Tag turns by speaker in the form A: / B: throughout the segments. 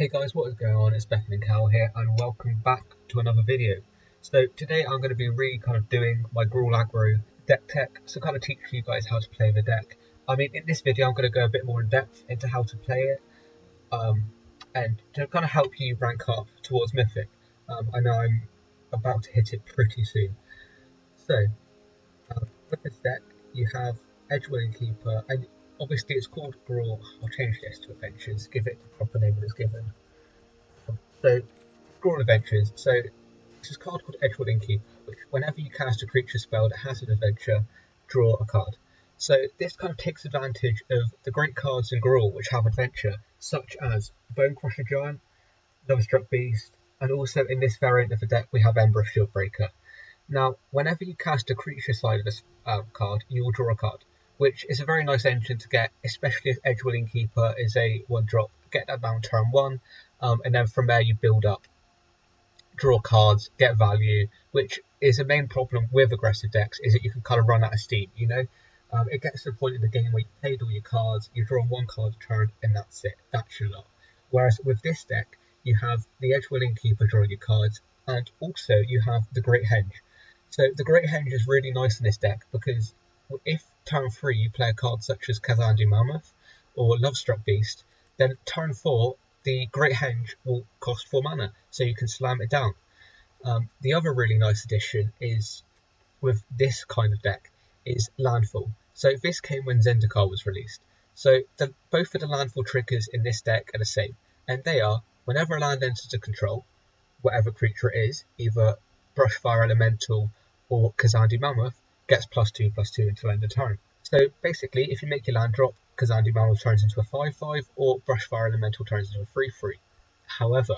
A: Hey guys, what is going on? It's BeckoningCow here and welcome back to another video. So today I'm going to be doing my Gruul aggro deck tech, so teach you guys how to play the deck. I mean, in this video I'm going to go a bit more in depth into how to play it and to help you rank up towards mythic. I know I'm about to hit it pretty soon. So with this deck you have Edgewall Innkeeper, and obviously it's called Gruul. I'll change this to Adventures, give it the proper name that it's given. So, Gruul Adventures. So, this is a card called Edgewall Innkeeper, which whenever you cast a creature spell that has an adventure, draw a card. So, this takes advantage of the great cards in Gruul which have adventure, such as Bonecrusher Giant, Lovestruck Beast, and also in this variant of the deck we have Embereth Shieldbreaker. Now, whenever you cast a creature side of this card, you will draw a card, which is a very nice engine to get, especially if Edgewall Innkeeper is a 1-drop. Get that down turn 1, and then from there you build up, draw cards, get value, which is a main problem with aggressive decks, is that you can run out of steam, you know? It gets to the point in the game where you played all your cards, you draw 1 card a turn, and that's it, that's your lot. Whereas with this deck, you have the Edgewall Innkeeper drawing your cards, and also you have the Great Henge. So the Great Henge is really nice in this deck, because if turn 3 you play a card such as Kazandu Mammoth or Lovestruck Beast, then turn 4 the Great Henge will cost 4 mana, so you can slam it down. The other really nice addition is, with this kind of deck, is Landfall. So this came when Zendikar was released. So both of the landfall triggers in this deck are the same, and they are, whenever a land enters to control, whatever creature it is, either Brushfire Elemental or Kazandu Mammoth, gets +2/+2 until end of turn. So basically, if you make your land drop, Kazandu Mammoth turns into a 5/5, or Brushfire Elemental turns into a 3/3. However,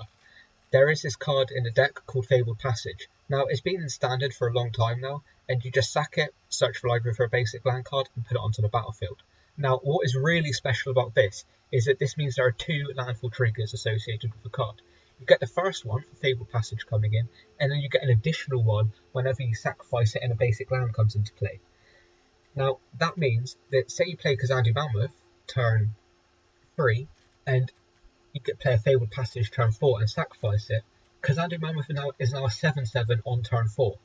A: there is this card in the deck called Fabled Passage. Now, it's been in standard for a long time now, and you just sack it, search for library for a basic land card, and put it onto the battlefield. Now, what is really special about this is that this means there are 2 landfall triggers associated with the card. You get the first one for Fabled Passage coming in, and then you get an additional one whenever you sacrifice it and a basic land comes into play. Now, that means that, say you play Kazandu Mammoth turn 3, and you get play a Fabled Passage turn 4 and sacrifice it, Kazandu Mammoth is now a 7/7 on turn 4.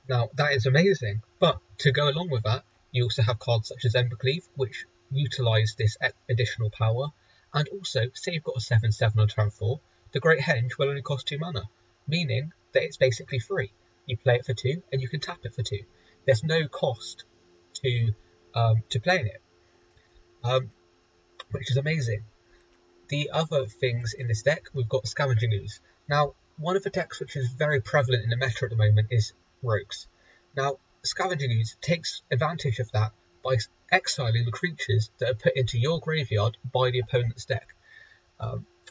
A: Now, that is amazing, but to go along with that, you also have cards such as Embercleave, which utilise this additional power, and also, say you've got a 7/7 on turn 4, the Great Henge will only cost 2 mana, meaning that it's basically free. You play it for 2, and you can tap it for 2. There's no cost to playing it, which is amazing. The other things in this deck, we've got Scavenging Ooze. Now, one of the decks which is very prevalent in the meta at the moment is Rogues. Now, Scavenging Ooze takes advantage of that by exiling the creatures that are put into your graveyard by the opponent's deck,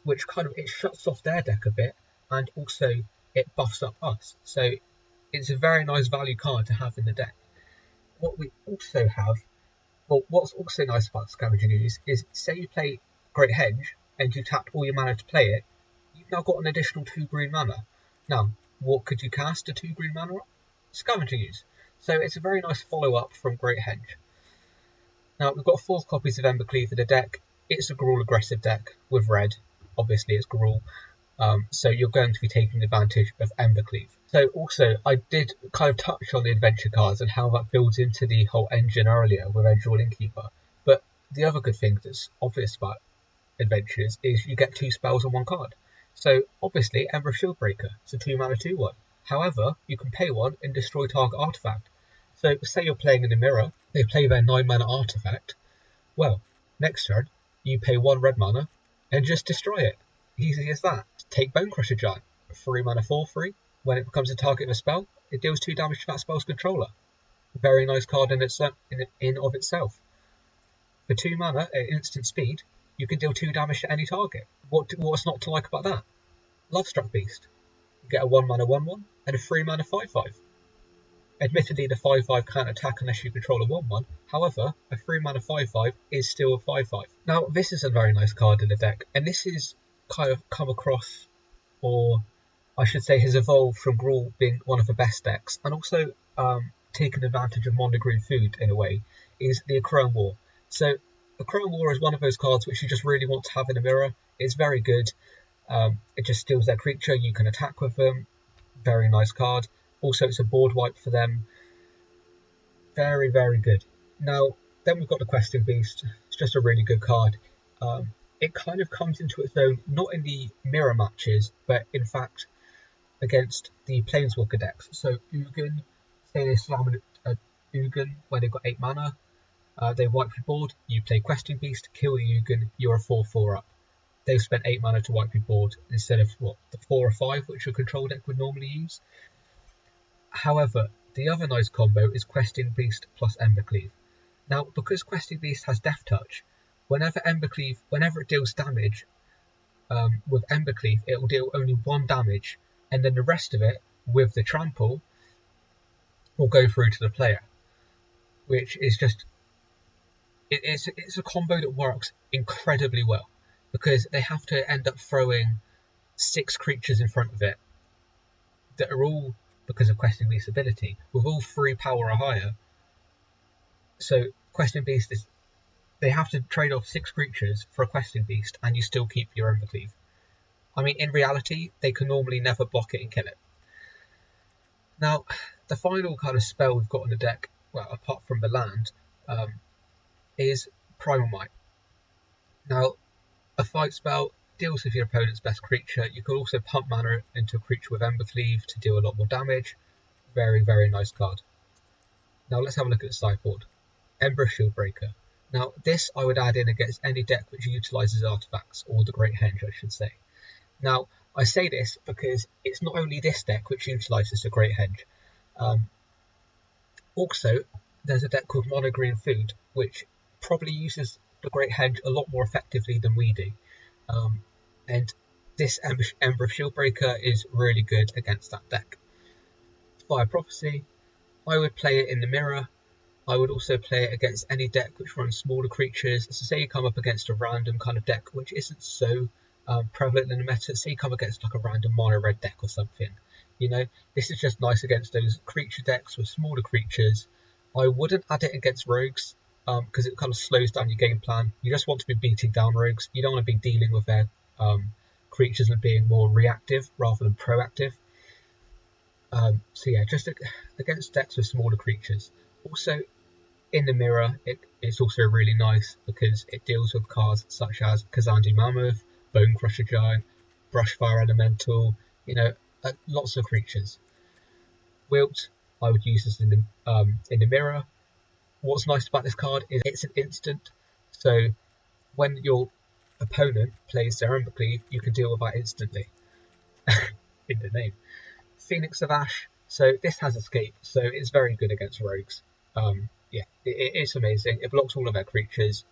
A: which it shuts off their deck a bit, and also it buffs up us. So it's a very nice value card to have in the deck. What we also have, what's also nice about Scavenging Ooze is, say you play Great Henge and you tapped all your mana to play it, you've now got an additional 2 green mana. Now, what could you cast a 2 green mana on? Scavenging Ooze. So it's a very nice follow-up from Great Henge. Now, we've got 4 copies of Embercleave in the deck. It's a Gruul aggressive deck with red. Obviously, it's Gruul. So you're going to be taking advantage of Embercleave. So also, I did touch on the adventure cards and how that builds into the whole engine earlier with Edgewall Innkeeper. But the other good thing that's obvious about adventures is you get 2 spells on 1 card. So obviously, Embereth Shieldbreaker, it's a 2 mana 2/1. However, you can pay 1 and destroy target artifact. So say you're playing in the mirror, they play their 9 mana artifact. Well, next turn, you pay 1 red mana and just destroy it. Easy as that. Take Bonecrusher Giant, 3 mana 4/3. When it becomes a target of a spell, it deals 2 damage to that spell's controller. Very nice card in of itself. For 2 mana at instant speed, you can deal 2 damage to any target. What's not to like about that? Lovestruck Beast. You get a 1 mana 1/1 and a 3 mana 5/5. Admittedly, the 5/5 can't attack unless you control a 1/1. However, a 3 mana 5/5 is still a 5/5. Now, this is a very nice card in the deck, and this is come across, or I should say has evolved from Gruul being one of the best decks, and also taken advantage of Mono Green Food in a way, is the Chrome War. So the Chrome War is one of those cards which you just really want to have in a mirror. It's very good. It just steals their creature, you can attack with them. Very nice card. Also, it's a board wipe for them. Very, very good. Now, then we've got the Questing Beast. It's just a really good card. It kind of comes into its own, not in the mirror matches, but in fact against the Planeswalker decks. So Ugin, say they slam Ugin when they've got 8 mana, they wipe your board, you play Questing Beast, kill the Ugin, you're a 4/4 up. They've spent 8 mana to wipe your board instead of the 4 or 5 which your control deck would normally use. However, the other nice combo is Questing Beast plus Embercleave. Now, because Questing Beast has Death Touch, whenever it deals damage with Embercleave, it will deal only 1 damage, and then the rest of it, with the trample, will go through to the player. Which is just, it's a combo that works incredibly well, because they have to end up throwing 6 creatures in front of it that are all, because of Questing Beast's ability, with all 3 power or higher. So Questing Beast is, they have to trade off 6 creatures for a Questing Beast, and you still keep your Embercleave. I mean, in reality, they can normally never block it and kill it. Now, the final kind of spell we've got on the deck, well, apart from the land, is Primal Might. Now, a fight spell deals with your opponent's best creature. You can also pump mana into a creature with Embercleave to deal a lot more damage. Very, very nice card. Now, let's have a look at the sideboard. Embereth Shieldbreaker. Now, this I would add in against any deck which utilises artifacts, or the Great Henge, I should say. Now, I say this because it's not only this deck which utilises the Great Henge. Also, there's a deck called Mono Green Food, which probably uses the Great Henge a lot more effectively than we do. And this Embereth Shieldbreaker is really good against that deck. Fire Prophecy, I would play it in the mirror. I would also play it against any deck which runs smaller creatures. So say you come up against a random kind of deck which isn't so prevalent in the meta. Say you come against like a random mono red deck or something. You know, this is just nice against those creature decks with smaller creatures. I wouldn't add it against rogues because it kind of slows down your game plan. You just want to be beating down rogues. You don't want to be dealing with their creatures and being more reactive rather than proactive. So yeah, just against decks with smaller creatures. Also, in the mirror, it's also really nice because it deals with cards such as Kazandu Mammoth, Bonecrusher Giant, Brushfire Elemental, you know, lots of creatures. Wilt, I would use this in the mirror. What's nice about this card is it's an instant, so when your opponent plays their Embercleave, you can deal with that instantly. In the name. Phoenix of Ash, so this has escape, so it's very good against rogues. Yeah, it's amazing. It blocks all of their creatures.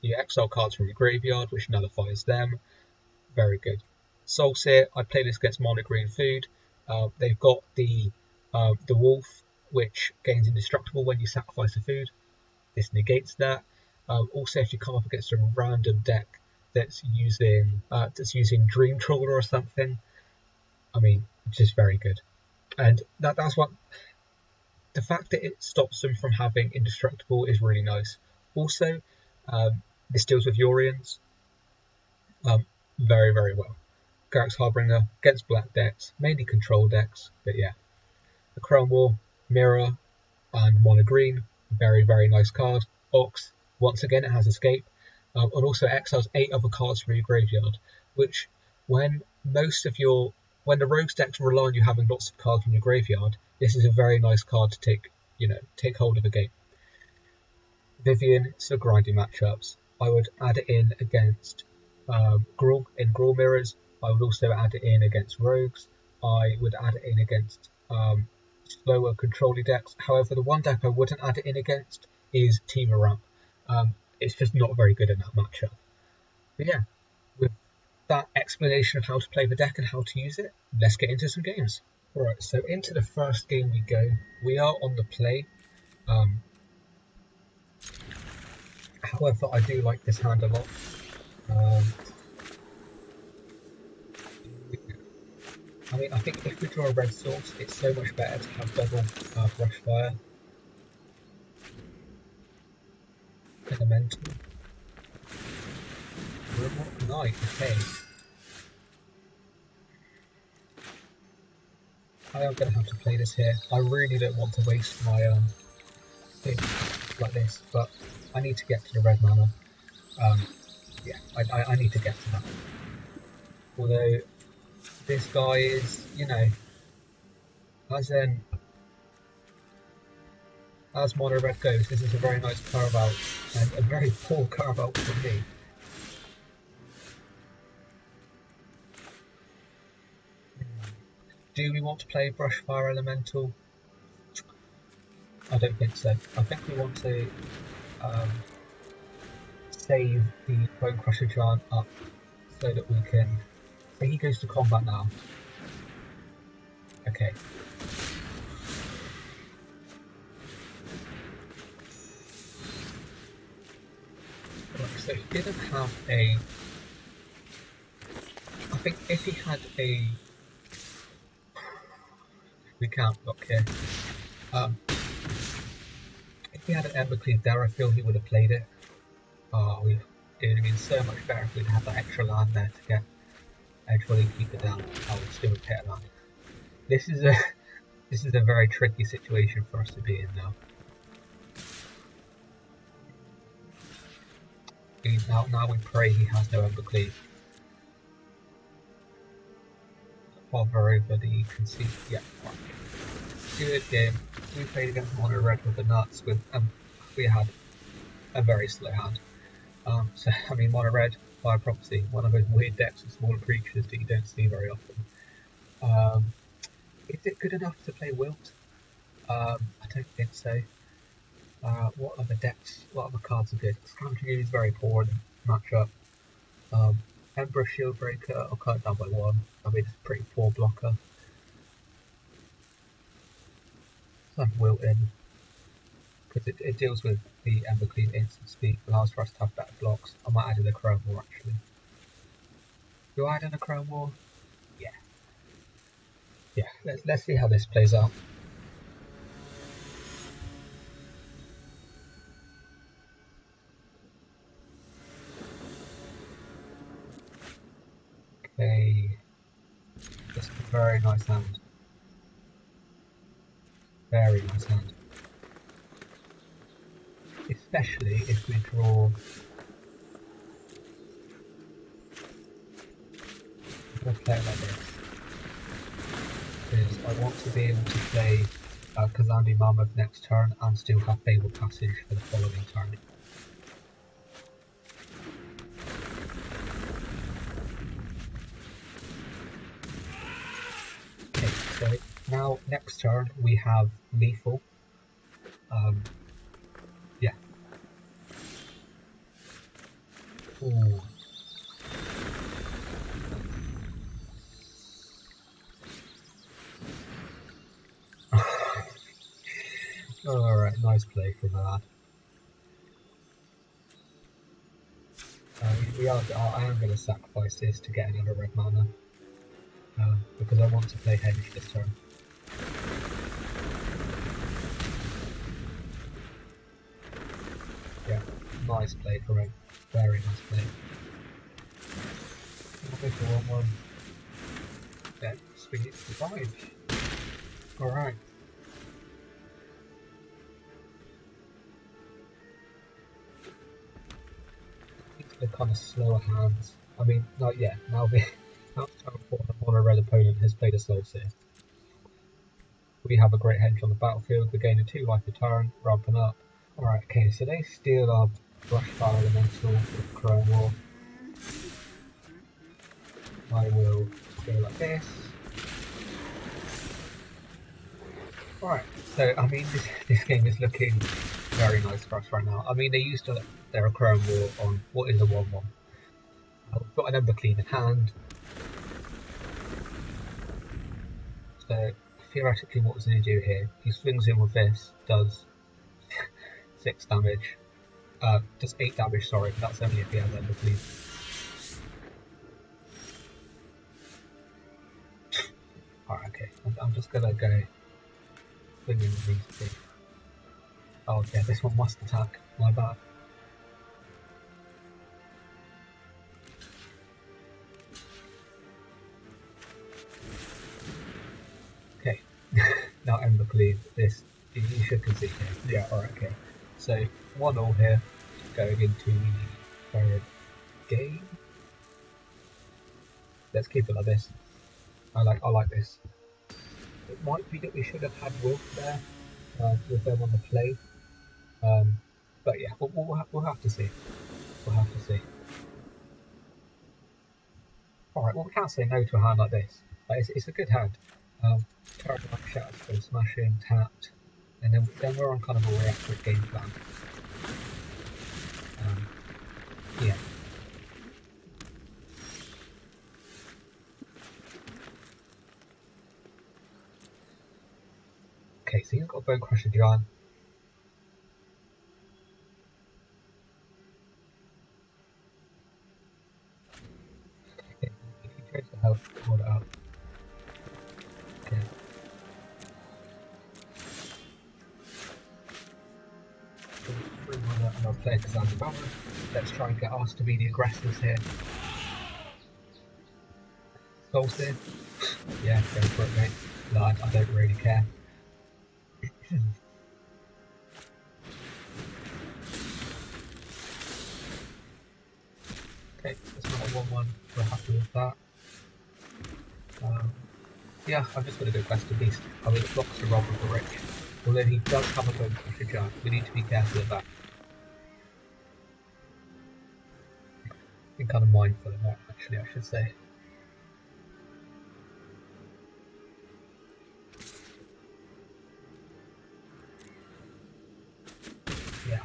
A: You exile cards from your graveyard, which nullifies them. Very good. Soulseer, I play this against Mono Green Food. They've got the wolf, which gains indestructible when you sacrifice a food. This negates that. Also, if you come up against a random deck that's using Dream Trawler or something, I mean, just very good. And that's what the fact that it stops them from having indestructible is really nice. Also, this deals with Yorians very, very well. Garruk's Harbinger against black decks, mainly control decks, but yeah. The Crown War, Mirror, and Mono Green, very, very nice card. Ox, once again, it has escape, and also exiles 8 other cards from your graveyard, which when the rogues decks rely on you having lots of cards in your graveyard, this is a very nice card to take hold of a game. Vivian, so grinding matchups. I would add it in against Gruul in Gruul mirrors. I would also add it in against rogues. I would add it in against slower controlling decks. However, the one deck I wouldn't add it in against is Temur Ramp. It's just not very good in that matchup. But yeah, with that explanation of how to play the deck and how to use it, let's get into some games. Alright, so into the first game we go. We are on the play. However, I do like this hand a lot. I mean, I think if we draw a red source, it's so much better to have double Brushfire Elemental. Might, okay. I am going to have to play this here. I really don't want to waste my thing like this, but I need to get to the red mana. Yeah, I need to get to that. Although, this guy is, you know, as mono red goes, this is a very nice carve out, and a very poor carve out for me. Do we want to play Brushfire Elemental? I don't think so. I think we want to save the Bonecrusher Giant up so that we can... So he goes to combat now. Okay. So he didn't have a... I think if he had a... We can't look here. If he had an Embercleave there, I feel he would have played it. Oh, it would have been so much better if we'd had that extra land there to get Edgewall Innkeeper down. I would still have hit land. This is a very tricky situation for us to be in now. Now we pray he has no Embercleave. Hover over the conceit. Yeah, right. Good game. We played against mono red with the nuts. We had a very slow hand. So I mean, mono red, Fire Prophecy, one of those weird decks with smaller creatures that you don't see very often. Is it good enough to play Wilt? I don't think so. What other decks? What other cards are good? Scavenging Ooze is very poor in matchup. Embereth Shieldbreaker, I'll cut it down by 1. I mean, it's a pretty poor blocker. Let's have Wilt in, because it deals with the Embercleave instant speed, allows for us to have better blocks. I might add in a Crown War actually. Do I add in a Crown War? Yeah. Yeah, let's see how this plays out. Okay. That's a very nice hand. Very nice hand. Especially if we draw... Let's play it like this. Because I want to be able to play Kazandu Mammoth next turn and still have Fabled Passage for the following turn. Okay, so now next turn we have Lethal. Yeah. Ooh. Alright, nice play from the lad. I am going to sacrifice this to get another red mana. Because I want to play Hedge this turn. Yeah, nice play from him. Very nice play. I'll go for 1-1. Yeah, swing it to 5. Alright. The kind of slower hands. I mean, not yet. Now turn 4, the mono red opponent has played a slow sith. We have a great hedge on the battlefield. We're gaining 2 life a turn, ramping up. Alright, okay, so they steal our Brushfire Elemental with Crown War. I will go like this. Alright, so I mean, this game is looking very nice for us right now. I mean, they used their Crown War on what is a 1-1. We've got an Embercleave in hand. So theoretically what was going to do here, he swings in with this, does 6 damage. Does 8 damage, sorry, but that's only if he has Embercleave. Alright, okay, I'm just gonna go swing in with these 2. Oh yeah, this one must attack, my bad. Now Embercleave, this you should concede here. Yeah, alright, okay. So 1-1 here, going into the third game. Let's keep it like this. I like this. It might be that we should have had Wolf there with them on the play, but yeah, we'll have to see. We'll have to see. Alright, well we can't say no to a hand like this. Like, it's a good hand. Turn like Shatterskull Smashing, tapped, and then we're on kind of a reactive game plan. Yeah. Okay, so he's got Bonecrusher Giant. If he tries to help hold it up. Okay. And I'll play Kazandu Mammoth. Let's try and get us to be the aggressors here. Souls in. Yeah, go for it, mate. No, I don't really care. Okay, it's not a 1-1, we're happy with that. Yeah, I'm just going to go Quest of Beast. I mean, it blocks the rob of the rich. Although he does have a Bonecrusher Giant, we need to be careful of that. Be kind of mindful of that, actually, I should say. Yeah,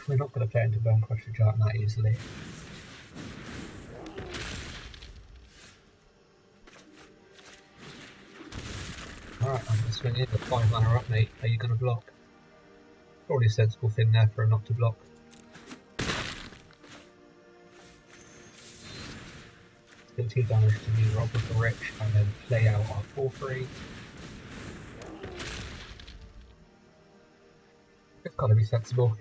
A: we're not going to play into Bonecrusher Giant that easily. Alright, I'm going to swing in with 5 mana up, mate. Are you going to block? Probably a sensible thing there for him not to block. Still 2 damage to me, rob with the rich, and then play out our 4-3. It's got to be sensible.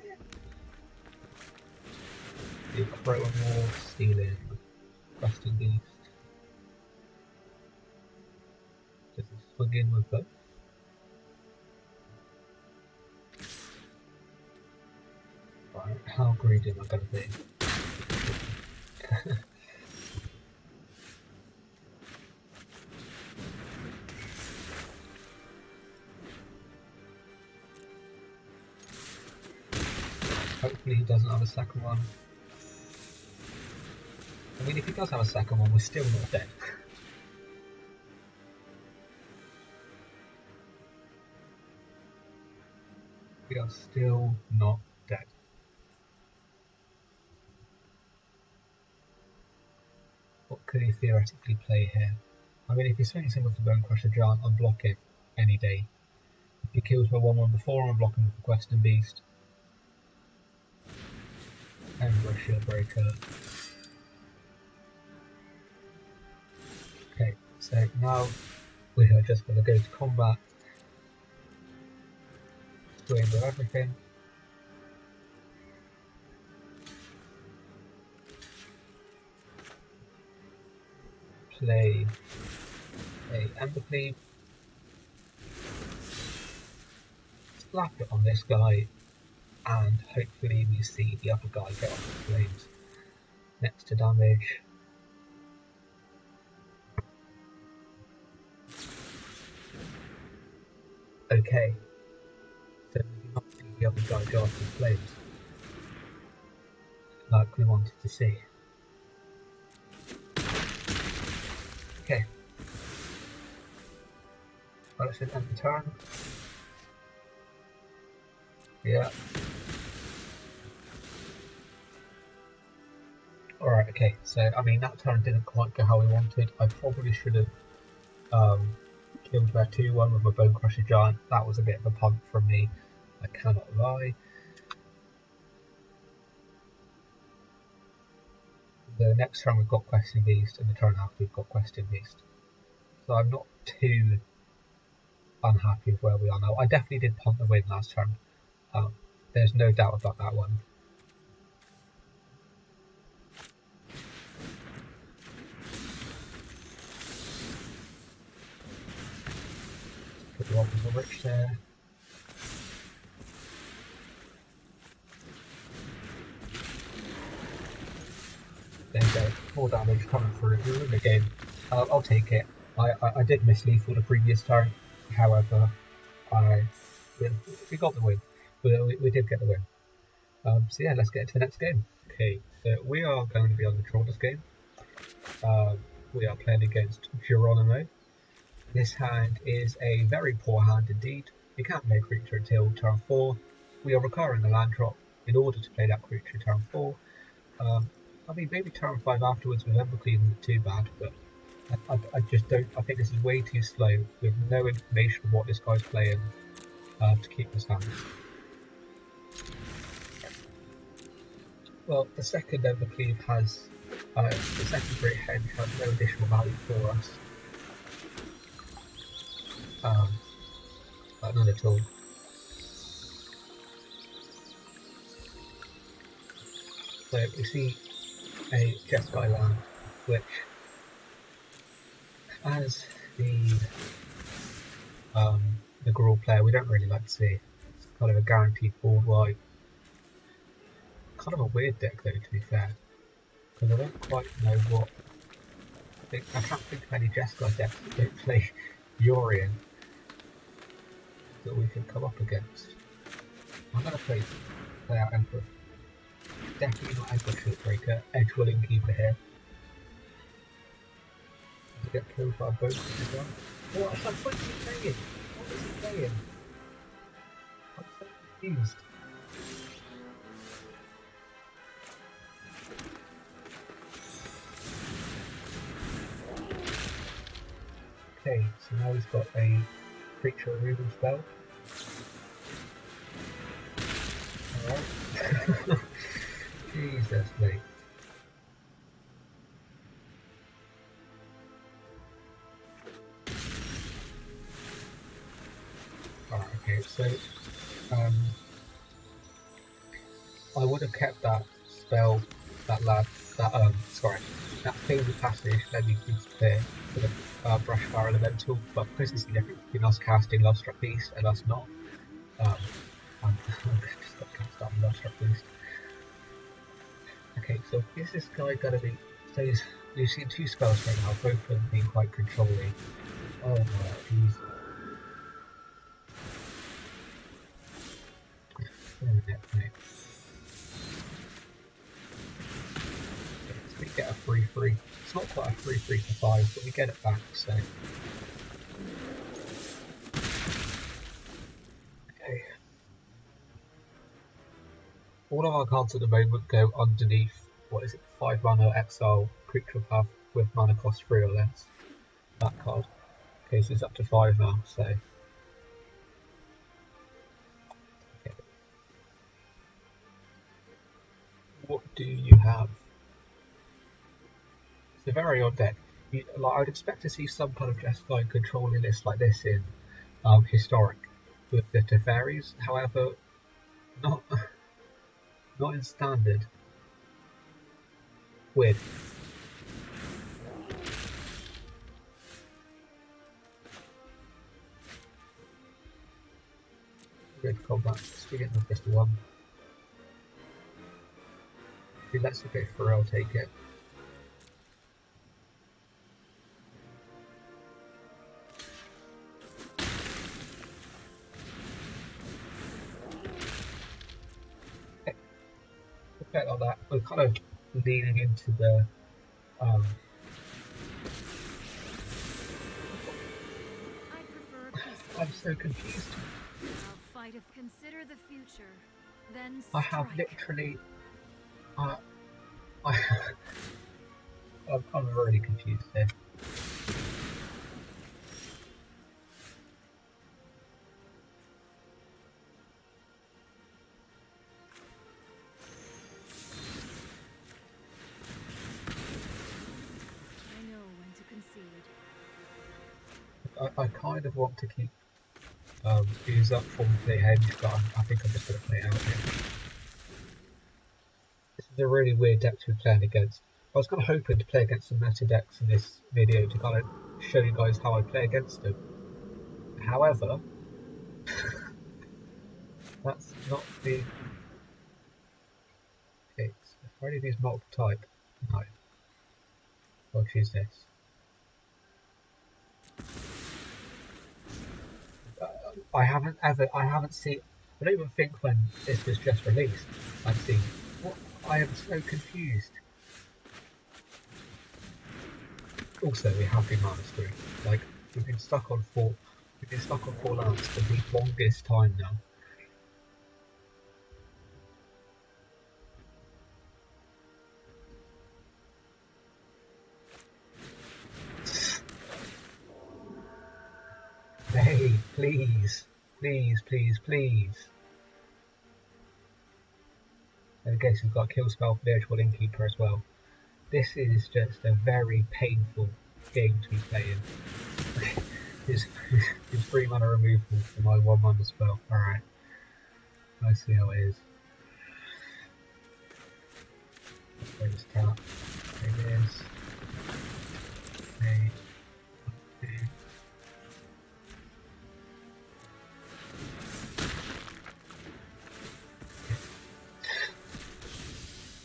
A: The Crow and Wall, stealing, Rusting Beast. Does he swing in with both? Right, how greedy am I going to be? Hopefully he doesn't have a second one. I mean, if he does have a second one, we're still not dead. We are still not dead. What could he theoretically play here? I mean, if he swings in with the Bonecrusher Giant, I'm blocking any day. If he kills my 1-1 before, I'm blocking with the Questing Beast. Embereth Shieldbreaker. Okay, so now we are just going to go to combat. Swing with everything. Play a Embercleave. Slap it on this guy, and hopefully we see the other guy get off the flames. Next to damage. Okay, so we do not see the other guy go off the flames like we wanted to see. Okay, well, let's end the turn. Yeah. Alright, okay, so I mean that turn didn't quite go how we wanted. I probably should have killed their 2-1 with a Bonecrusher Giant. That was a bit of a punt from me, I cannot lie. The next turn we've got Questing Beast, and the turn after we've got Questing Beast. So I'm not too unhappy with where we are now. I definitely did punt the win last turn. There's no doubt about that one. Put the weapons on Rich there. There you go, more damage coming through. We win the game. I'll take it. I did miss lethal the previous turn, however, we got the win. We did get the win. So yeah, let's get into the next game. Okay, so we are going to be on the draw this game. We are playing against Geronimo. This hand is a very poor hand indeed. You can't play a creature until turn 4. We are recurring a land drop in order to play that creature turn 4. I mean, maybe turn 5 afterwards with Embercleave isn't too bad, but I just don't. I think this is way too slow with no information of what this guy's playing to keep this hand. Well, the second Embercleave has the second Great Hedge has no additional value for us. None at all. So we see a Jeskai land, which, as the Gruul player, we don't really like to see. It's kind of a guaranteed board wipe. Kind of a weird deck though, to be fair, because I don't quite know what. I can't think of any Jeskai decks that don't play Yorion that we can come up against. I'm going to play out Embereth. Definitely not Embereth Shieldbreaker. Edgewall Innkeeper here. To get killed by both as well. What is he playing? What is he playing? I'm so confused. Okay, so now he's got a creature removal spell. Alright. Jesus, mate. Alright, okay, so I would have kept that spell, that favorite passage let me clear for the Brushfire Elemental, but because it's the difference between us casting Lovestruck Beast and us not, I'm just got to cast out Lovestruck Beast. Okay, so is this guy gonna be? So we've seen 2 spells right now, both of them being quite controlling. Oh my jeez. So we get a 3/3. It's not quite a 3/3 for 5, but we get it back, so. Okay. All of our cards at the moment go underneath, 5 mana exile creature path with mana cost 3 or less. That card. Okay, so it's up to 5 now, so. Okay. What do you have? It's a very odd deck. I'd expect to see some kind of Jeskai controlling list like this in Historic with the Teferis, however, not in Standard. Weird. Red combat, still getting off just 1. If he lets it go through, I'll take it. Like that, we're kind of leaning into the I'm so confused.
B: Consider the future, then
A: I have literally I'm really confused here. I kind of want to keep Ooze up for play hedge, but I think I'm just going to play out here. This is a really weird deck to be playing against. I was kind of hoping to play against some meta decks in this video to kind of show you guys how I play against them. However, that's not the case. If I only use multiple type, no. I'll choose this. I haven't seen, I don't even think when this was just released, I've seen, what, I am so confused. Also, we have been minus 3, like, we've been stuck on 4 lands for the longest time now. Hey, please, please, please, please. And I guess we've got a kill spell for the Edgewall Innkeeper as well. This is just a very painful game to be playing. his 3 mana removal for my 1 mana spell. Alright. Let's see how it is. Let's tap. There it is. Hey.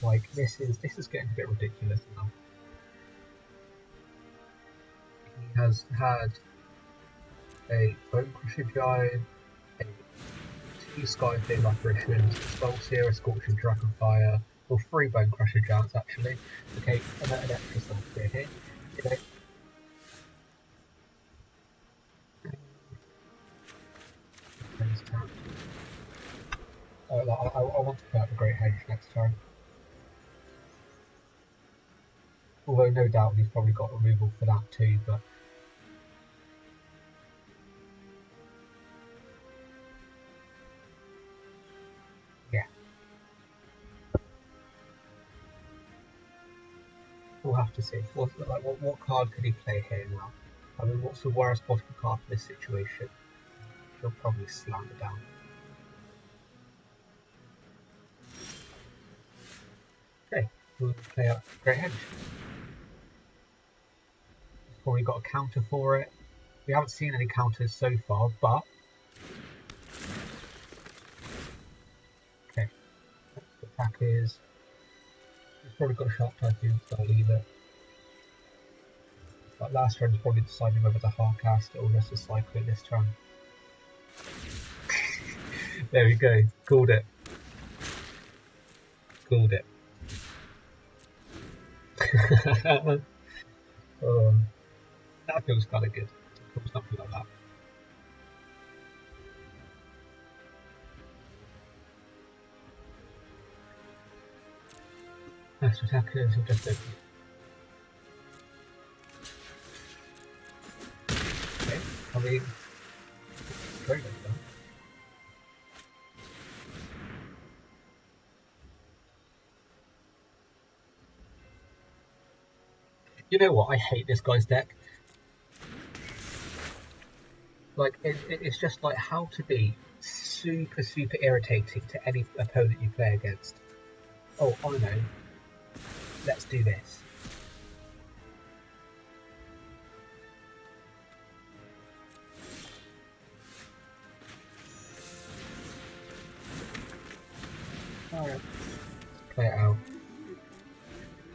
A: Like this is getting a bit ridiculous now. He has had a Bonecrusher Giant, a 2 Skyflame apparitions, a Spellseer, a Scorching Dragonfire, or 3 Bonecrusher Giants actually. Okay, and an extra Spellseer here. Okay. I want to put out the Great Hedge next turn. Although no doubt he's probably got removal for that too, but yeah. We'll have to see. What card could he play here now? I mean, what's the worst possible card for this situation? He'll probably slam it down. Okay, we'll play out Great Hedge. Probably got a counter for it. We haven't seen any counters so far, but okay. The attack is. He's probably got a sharp typing, so I'll leave it. But last turn he's probably deciding whether to hard cast it or just to cycle it this turn. There we go. Called it. Called it. Oh, that feels kind of good. Something like that. Next attackers will just open. Okay, I mean, very good though. You know what? I hate this guy's deck. Like, it's just like how to be super irritating to any opponent you play against. Oh, I know. Let's do this. Alright. Play it out.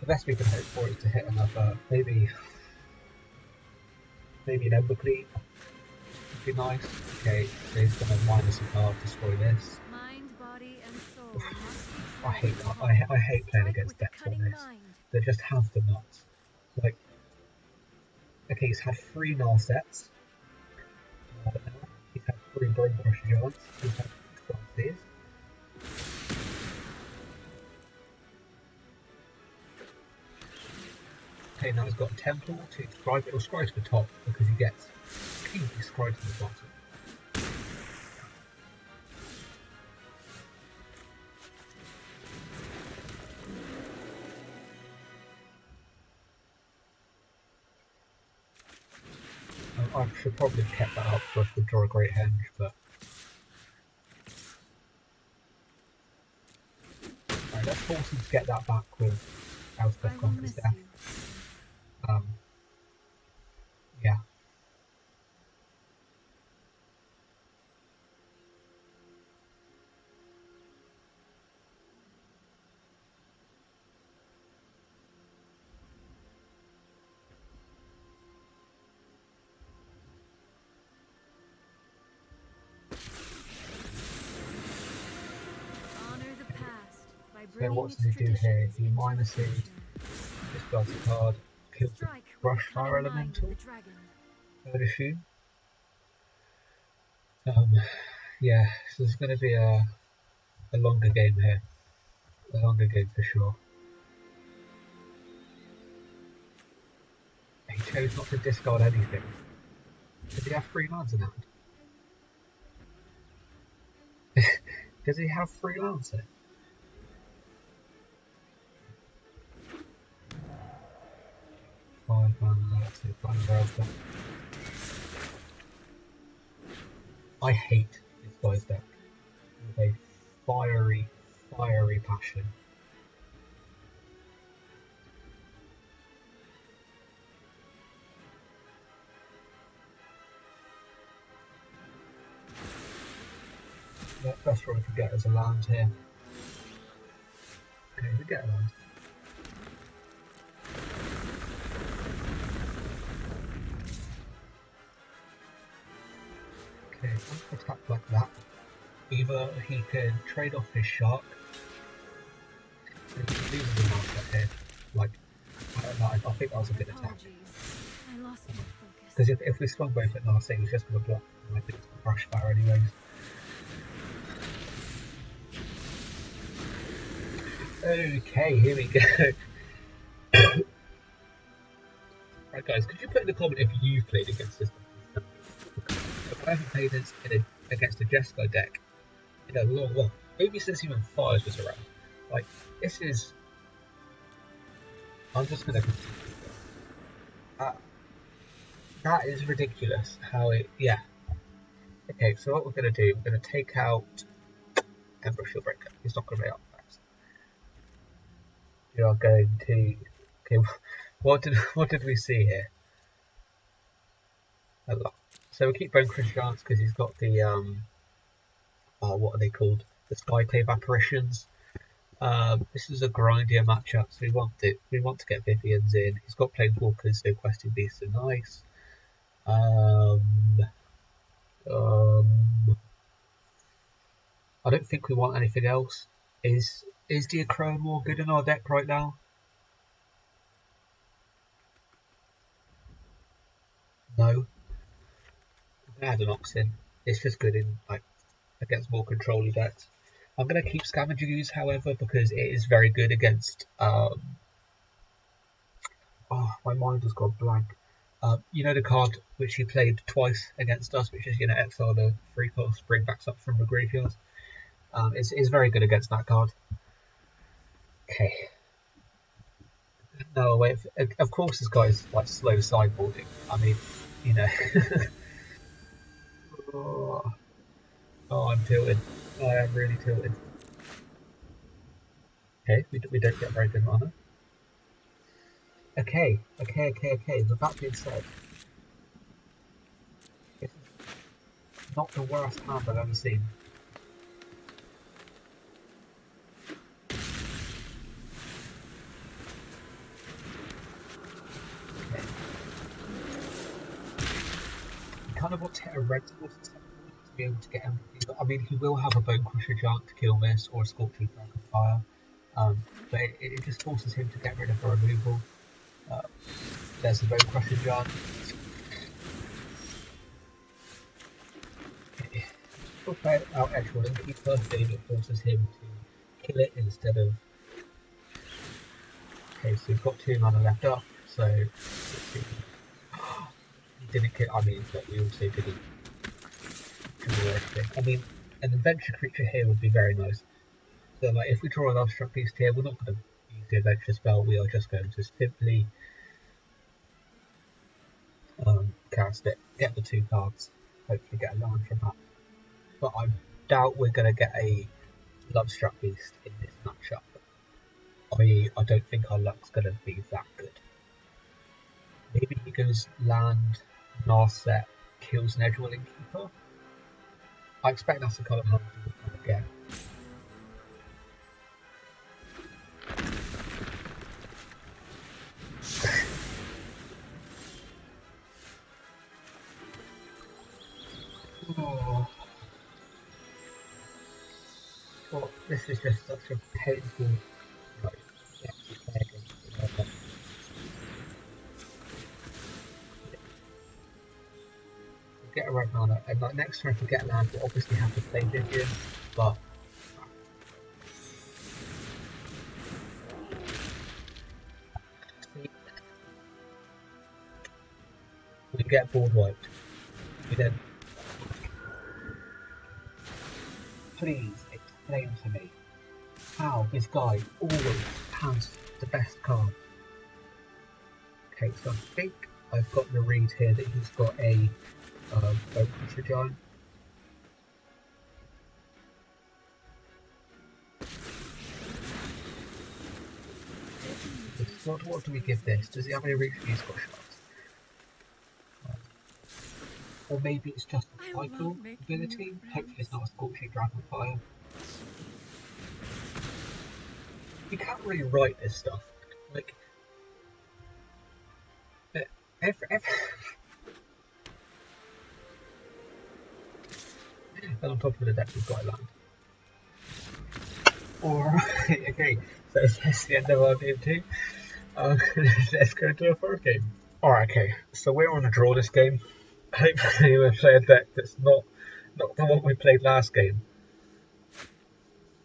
A: The best we can hope for is to hit another, maybe an Embercleave. Would be nice. Okay, so he's gonna minus a card, destroy this.
B: Mind, body, and soul.
A: I hate that. I hate playing against decks like this. They just have the nuts. Like, okay, he's had 3 Narsets. He's had 3 Bonecrusher Giants. He's had 12 these. Okay, now he's got a Temple to Scribe. It'll Scribe to the top because he gets Kingly Scribe to the bottom. I should probably have kept that up for us to draw a Great Henge, but right, let's force him to get that back with Elspeth on his death. Yeah. So what
B: bringing
A: does
B: its
A: he do here?
B: traditions
A: He
B: into the
A: minuses,
B: future.
A: discards a card, kills the
B: Strike with the
A: Brushfire
B: cunning mind of
A: Elemental,
B: the dragon.
A: I would assume. Yeah, so there's going to be a longer game here. A longer game for sure. He chose not to discard anything. Does he have 3 lands in hand? Does he have 3 lands here? Five mana, that's it, Embereth. I hate this guy's deck with a fiery, fiery passion. Yeah, best roll we can get is a land here. Okay, we get a land. Okay, attack like that. Either he can trade off his shark, and he loses the market here. Like, I don't know, I think that was a good attack.
B: I lost my focus.
A: Because if we swung both at Narset, he's just going to block. And I think it's the Brushfire anyways. Okay, here we go. Right, guys, could you put in the comment if you've played against this deck? Because I haven't played against a Jesco deck in a long while. Maybe since even Fires was around. Like, this is. I'm just going to. That is ridiculous. How it. Yeah. Okay, so what we're going to do, we're going to take out Embereth Shieldbreaker. He's not going to be up next. We are going to. Okay, what did we see here? A lot. So we keep Bonecrusher Giants because he's got the what are they called? The Skyclave apparitions. This is a grindier matchup, so we want to get Vivians in. He's got Planeswalkers, so Questing Beasts are nice. I don't think we want anything else. Is the Aggro more good in our deck right now? No. I'm gonna add an Ox in. It's just good in like against more control decks. I'm gonna keep Scavenging Ooze, however, because it is very good against. Oh, my mind has gone blank. You know the card which he played twice against us, which is exile the 3-cost, bring backs up from the graveyard. It's very good against that card. Okay. No, wait. Of course, this guy's like slow sideboarding. I mean, you know. Oh, I'm tilted. I am really tilted. Okay, we don't get very good mana. Okay. With that being said, it's not the worst hand I've ever seen. Okay. You kind of want to hit a red source at some point to be able to get him. I mean, he will have a Bonecrusher Giant to kill this, or a Scorching Dragonfire. But it just forces him to get rid of the removal. There's the Bonecrusher Giant. We'll play out Edgewall Innkeeper, then it forces him to kill it instead of. Okay, so we've got 2 mana left up, so he didn't kill. I mean, but we also didn't kill anything. I mean, an adventure creature here would be very nice. So, like, if we draw a Lovestruck Beast here, we're not going to use the adventure spell. We are just going to simply cast it, get the 2 cards, hopefully get a land from that. But I doubt we're going to get a Lovestruck Beast in this matchup. I don't think our luck's going to be that good. Maybe he goes land, Narset, kills an Edgewall Innkeeper. I expect that's the kind of hand we're going to get. Oh, this is just such a painful get a red mana, and like next turn if we get land, we'll obviously have to play Vivian, but we get board wiped. We then please explain to me how this guy always has the best card. Okay, so I think I've got the read here that he's got a Bonecrusher Giant. What do we give this? Does he have any reach for these got shots? Or maybe it's just a cycle ability? Hopefully it's not a Scorching Dragonfire. You can't really write this stuff. Like, every and on top of the deck we've got a land. Alright, okay, so that's the end of our game 2. Let's go to a third game. Alright, okay, so we're on a draw this game. Hopefully we'll play a deck that's not the one we played last game.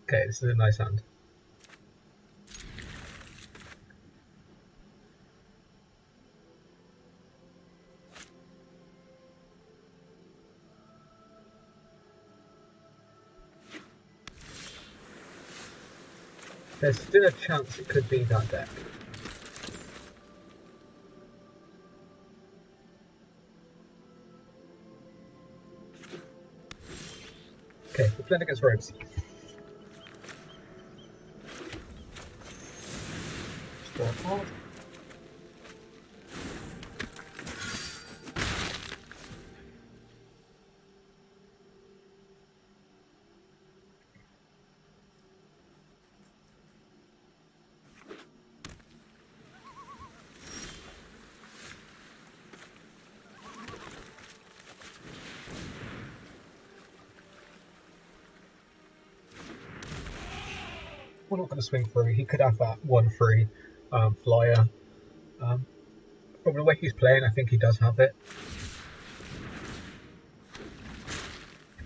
A: Okay, this is a nice hand. There's still a chance it could be that deck. Okay, we're playing against Robes. Draw a card. We're not going to swing through. He could have that 1-3 flyer. From the way he's playing, I think he does have it.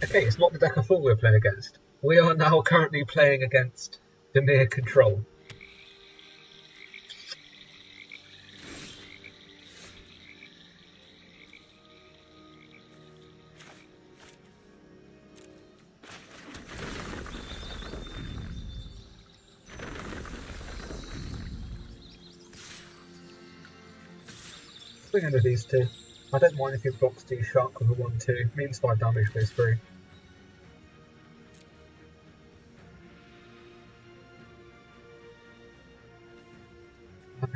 A: Okay, it's not the deck I thought we were playing against. We are now currently playing against Dimir Control. Swing under these two. I don't mind if he blocks the shark with a 1-2. Means 5 damage goes through.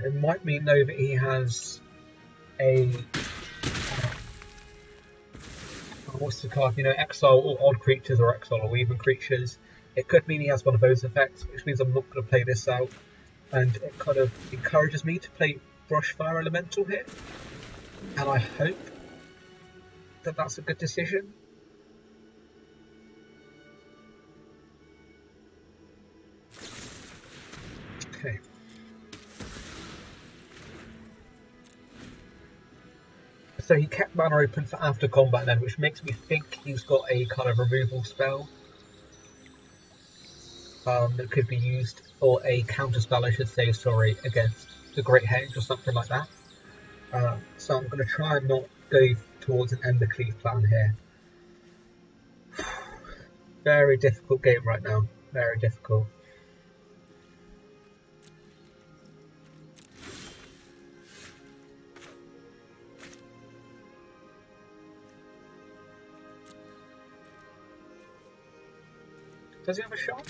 A: It might mean though that he has a what's the card? You know, exile all odd creatures or exile all even creatures. It could mean he has one of those effects, which means I'm not going to play this out. And it kind of encourages me to play Brushfire Elemental here. And I hope that that's a good decision. Okay. So he kept mana open for after combat then, which makes me think he's got a kind of removal spell that could be used, or a counter spell I should say, sorry, against the Great Henge or something like that. So I'm going to try and not go towards an Embercleave plan here. Very difficult game right now, very difficult. Does he have a shot?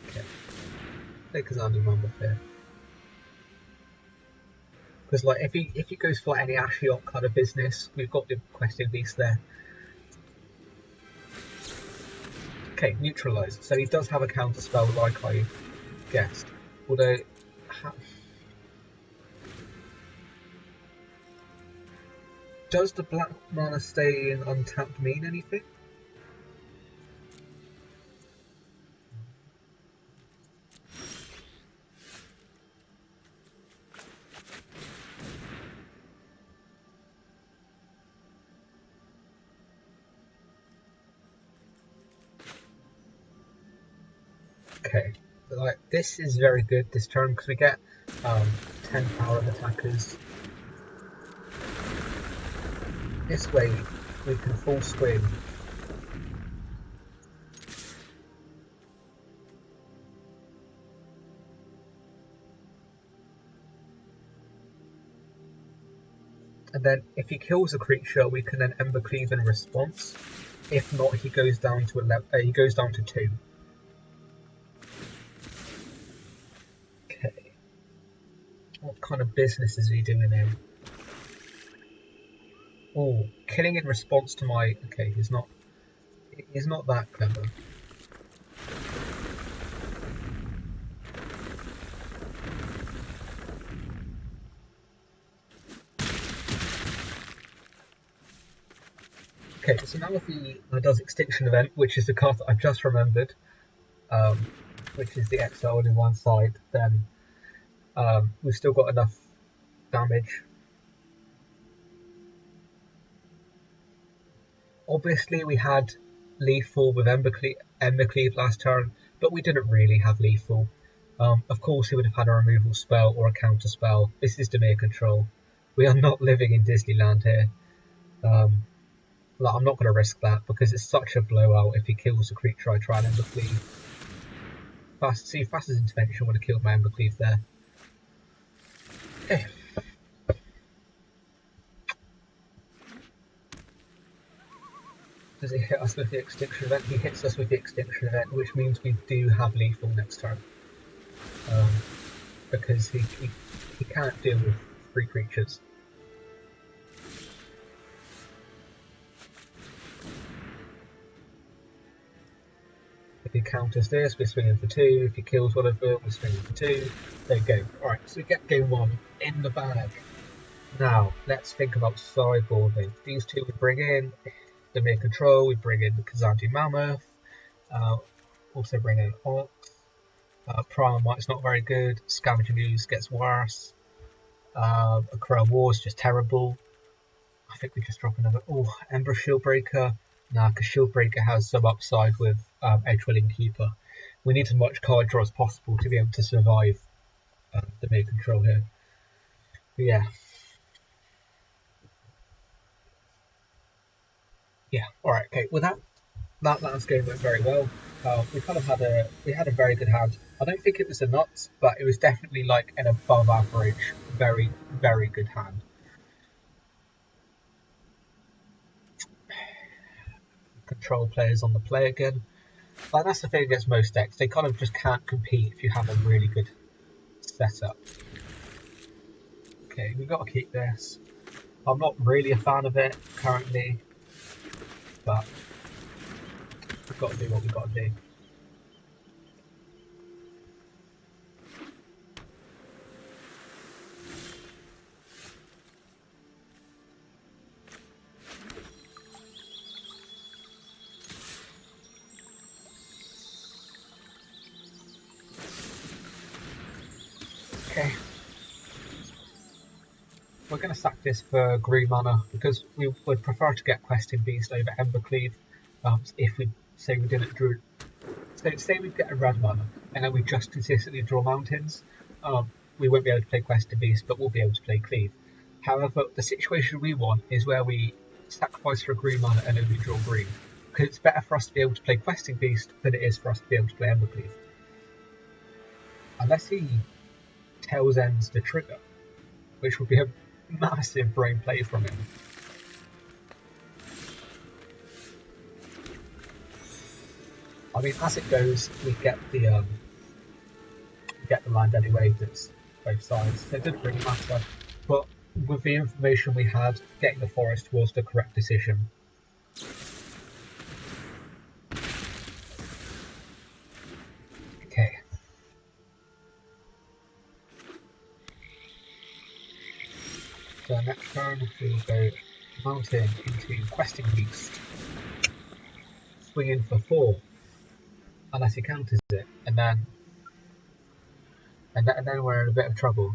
A: Okay. Play Kazandu Mammoth here. Because like if he goes for any Ashiok kind of business, we've got the Questing Beast there. Okay, neutralised. So he does have a counter spell like I guessed. Although does the black mana stay in untapped mean anything? Okay, like this is very good this turn because we get 10 power of attackers. This way we can full swing. And then if he kills a creature, we can then Embercleave in response. If not, he goes down to 2. Okay. What kind of business is he doing here? Oh, killing in response to my. Okay, he's not that clever. Okay, so now if he does Extinction Event, which is the card that I've just remembered, which is the exiled in one side, then we've still got enough damage. Obviously, we had lethal with Embercleave last turn, but we didn't really have lethal. Of course, he would have had a removal spell or a counter spell. This is domain control. We are not living in Disneyland here. Like, I'm not going to risk that because it's such a blowout. If he kills a creature, I try and Embercleave. Fastest intervention would have killed my Embercleave there. Okay. Does he hit us with the Extinction Event? He hits us with the Extinction Event, which means we do have lethal next turn. Because he can't deal with 3 creatures. If he counters this, we're swinging for 2. If he kills one of them, we're swinging for 2. There you go. Alright, so we get game 1 in the bag. Now, let's think about sideboarding. These 2 we bring in. Domain control, we bring in the Kazandu Mammoth. Also bring in Ox. Primal Might's not very good. Scavenging Ooze gets worse. A Crow War is just terrible. I think we just drop another. Oh, Embereth Shieldbreaker. Nah, because Shieldbreaker has some upside with Edgewall Innkeeper. We need as much card draw as possible to be able to survive the main control here. But yeah. Yeah, alright, okay. Well, that last game went very well. We kind of had a very good hand. I don't think it was a nuts, but it was definitely like an above average, very, very good hand. Control players on the play again. Like, that's the thing against most decks. They kind of just can't compete if you have a really good setup. Okay, we've got to keep this. I'm not really a fan of it currently, but we've got to do what we've got to do. Okay. We're going to sack this for green mana because we would prefer to get Questing Beast over Embercleave. If we say we didn't draw, so say we get a red mana and then we just consistently draw mountains, we won't be able to play Questing Beast, but we'll be able to play Cleave. However, the situation we want is where we sacrifice for a green mana and only draw green, because it's better for us to be able to play Questing Beast than it is for us to be able to play Embercleave. Unless he Tails Ends the trigger, which would be a massive brain play from him. I mean, as it goes, we get the land anyway. That's both sides. So it didn't really matter. But with the information we had, getting the forest was the correct decision. Okay. So next turn we'll go mountain into Questing Beast, swinging for 4, unless he counters it, and then we're in a bit of trouble.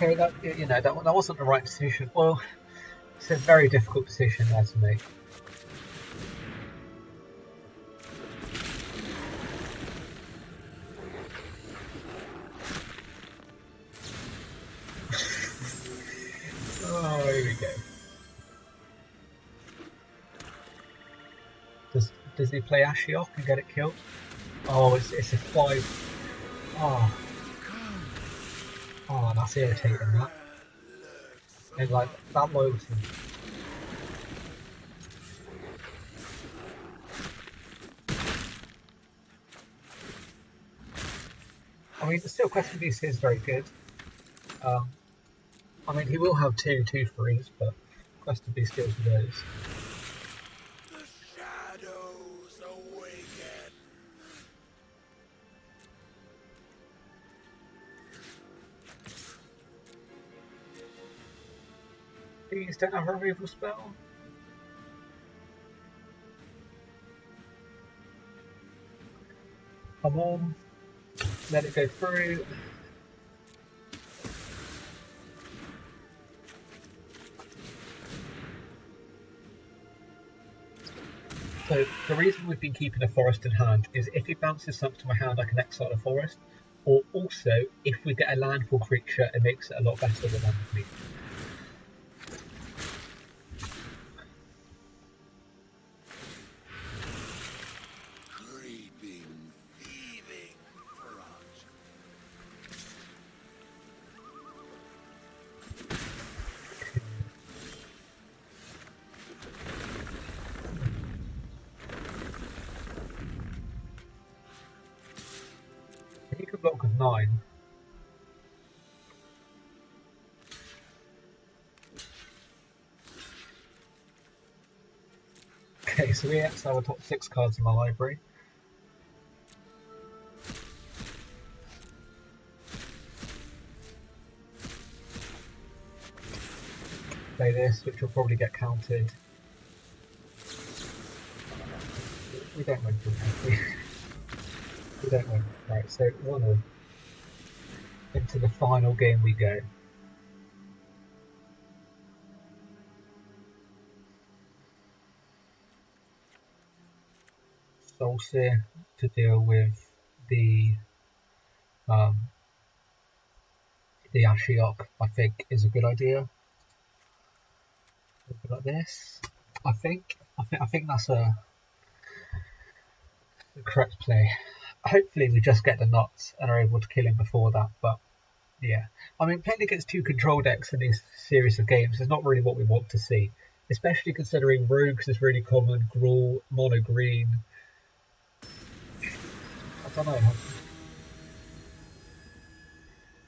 A: Okay, that that wasn't the right decision. Well, it's a very difficult decision there to make. Oh, here we go. Does he play Ashiok and get it killed? Oh, it's a 5. Oh, that's irritating. That and like that loyalty. I mean, still Question Beast is very good. I mean, he will have 2/2/3s, but Question Beast deals with those.
C: The shadows awaken.
A: These don't have a removal spell. Come on, let it go through. So the reason we've been keeping a forest in hand is if he bounces something to my hand, I can exile a forest. Or also, if we get a landfall creature, it makes it a lot better than Embercleave.
C: Creeping, thieving corruption.
A: He could block with 9. Okay, so we exile the top 6 cards in my library. Play this, which will probably get counted. We don't win, we don't win. Right, so 1-0. Into the final game we go. Solstice to deal with the Ashiok, I think, is a good idea. Like this, I think that's the correct play. Hopefully, we just get the nuts and are able to kill him before that. But yeah, I mean, playing against 2 control decks in these series of games is not really what we want to see, especially considering Rogues is really common, Gruul, mono green. I don't know.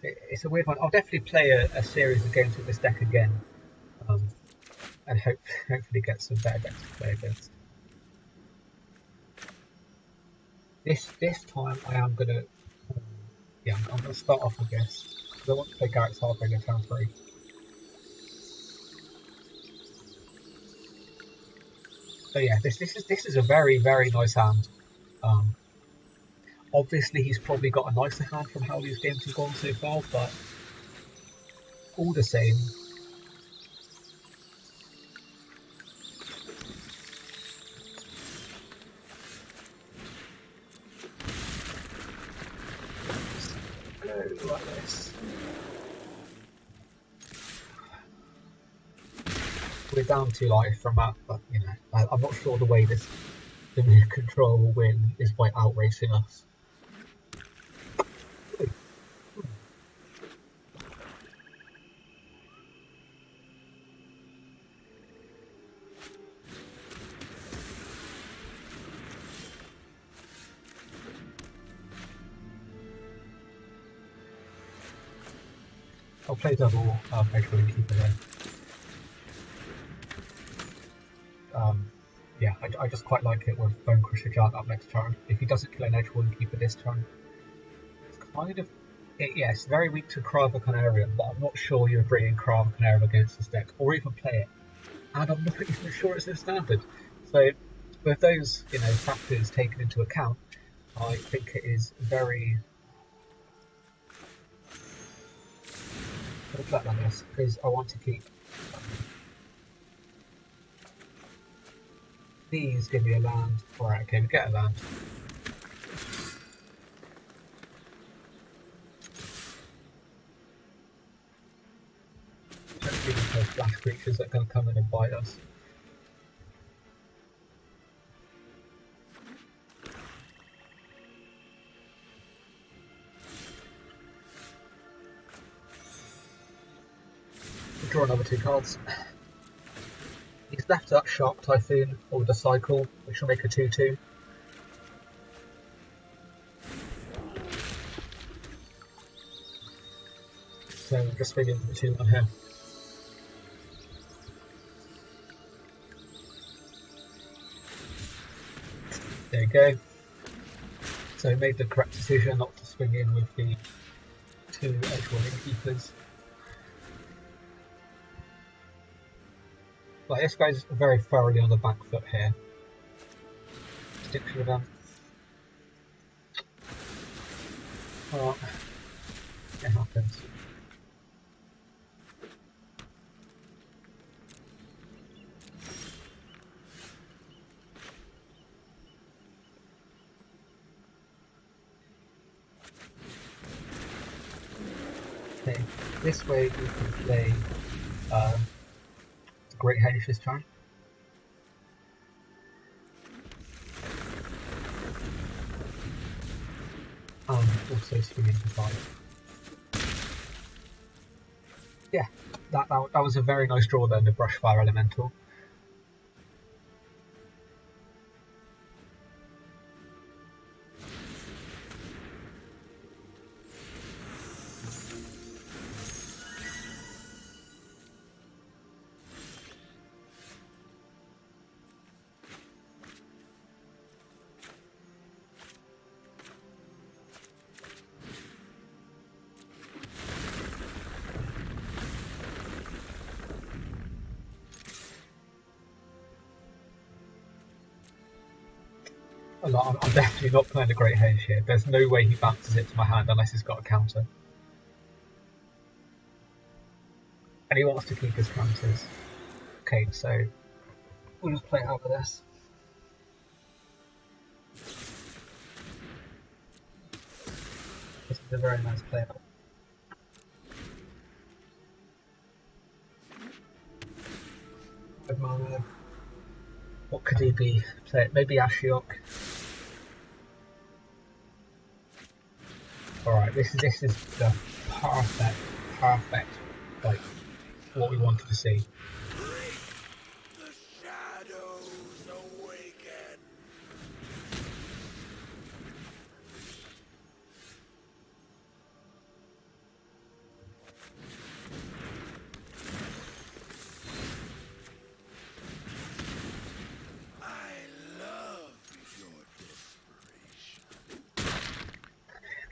A: It's a weird one. I'll definitely play a series of games with this deck again, and hopefully get some better decks to play against. This time I am gonna, I'm gonna start off, I guess, because I want to play Garrett's Heartbreaker turn 3. So yeah, this is a very nice hand. Obviously he's probably got a nicer hand from how these games have gone so far, but all the same. Go like this. We're down 2 life from that, but you know, I'm not sure the way the control will win is by outracing us. I'll play double Edgewall Innkeeper then. Yeah, I just quite like it with Bonecrusher Giant up next turn. If he doesn't kill an Edgewall Innkeeper this turn, it's kind of... yeah, it's very weak to Krava Canarium, but I'm not sure you're bringing Krava Canarium against this deck, or even play it. And I'm not even sure it's in standard. So, with those factors taken into account, I think it is very... going to collect like this because I want to keep these. Give me a land. Alright, okay, we get a land. Don't need those flash creatures that are going to come in and bite us. Draw another 2 cards. He's left that Shark Typhoon or the Cycle, which will make a 2/2. So just swing into the 2/1 here. There you go. So he made the correct decision not to swing in with the 2 Edgewall Innkeepers. But this guy's very thoroughly on the back foot here. Distinction of them. Well, it happens. Okay, this way we can play Great Henge this turn. Also swing into 5. Yeah, that was a very nice draw then, the Brushfire Elemental. I'm definitely not playing a Great Henge here. There's no way he bounces it to my hand unless he's got a counter. And he wants to keep his counters. Okay, so we'll just play it out with this. This is a very nice play out. What could he be? Play it, maybe Ashiok. Alright, this is the perfect, like, what we wanted to see.
C: The shadows awaken.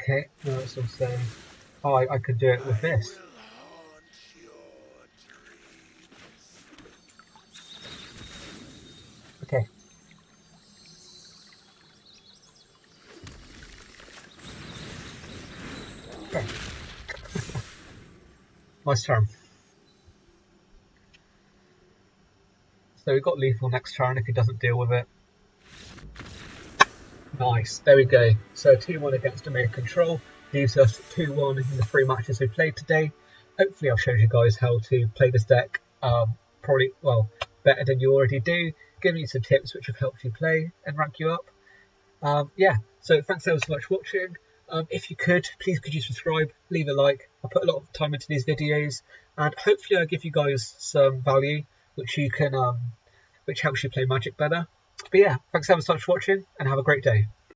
A: Okay, no, it's also. Oh, I could do it with this. Okay. Okay. Nice turn. So we've got lethal next turn if he doesn't deal with it. Nice, there we go. So 2-1 against American Control leaves us 2-1 in the 3 matches we played today. Hopefully I've showed you guys how to play this deck probably, well, better than you already do, giving you some tips which have helped you play and rank you up. Yeah, so thanks so much for watching. If you could you subscribe, leave a like. I put a lot of time into these videos and hopefully I give you guys some value which you can which helps you play Magic better. But yeah, thanks so much for watching and have a great day.